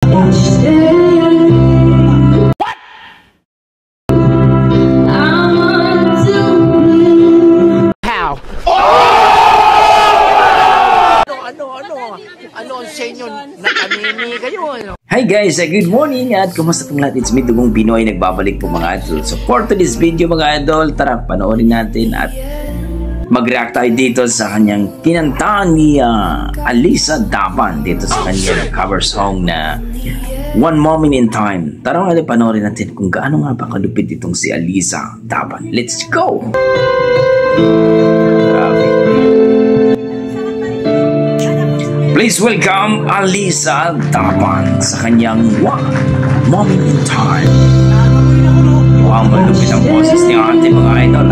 Hi guys, good morning at kumusta pong lahat? It's me, Dugong Pinoy, nagbabalik po mga idol. So for today's video mga idol, tara panoorin natin at mag-react tayo dito sa kanyang kinantaan ni Alisa Dapan dito sa kanyang cover song na One Moment in Time. Tara mga idol, panoorin natin kung gaano nga ba kalupit itong si Alisa Dapan. Let's go! Please welcome Alisa Dapan sa kanyang One Moment in Time. Wow, malupit ang boses ni ate mga idol .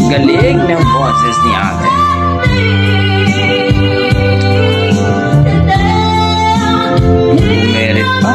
Galing ng boses ni ate. Merit pa.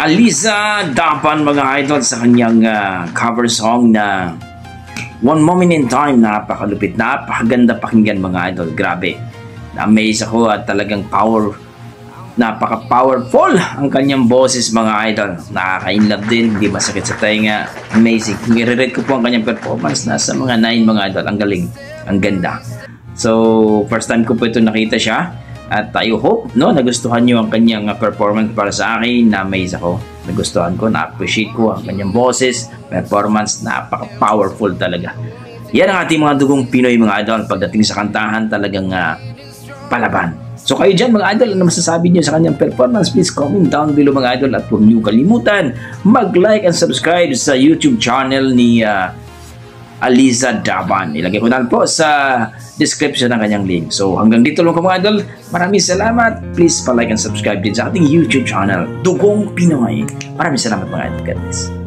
Aliza Dapan mga idol sa kanyang cover song na One Moment in Time. Napakalupit, napakaganda pakinggan mga idol. Grabe, na-amaze ako at talagang napaka-powerful ang kanyang boses mga idol. Nakaka-inlove din, hindi masakit sa tainga. Amazing. Kung i-rate ko po ang kanyang performance, nasa mga 9 mga idol. Ang galing, ang ganda. So first time ko po ito nakita siya. At I hope nagustuhan nyo ang kanyang performance. Para sa akin, na-amaze ako. Nagustuhan ko, na-appreciate ko ang kanyang boses, performance. Napaka-powerful talaga. Yan ang ating mga dugong Pinoy mga idol. Pagdating sa kantahan, talagang palaban. So kayo dyan mga idol, ano masasabi nyo sa kanyang performance? Please comment down below mga idol. At huwag nyo kalimutan mag-like and subscribe sa YouTube channel ni Aliza Dapan. Ilagay ko na po sa description ng kanyang link. So hanggang dito lang ko mga idol. Maraming salamat. Please pa-like and subscribe din sa ating YouTube channel, Dugong Pinoy. Maraming salamat mga idol. God bless.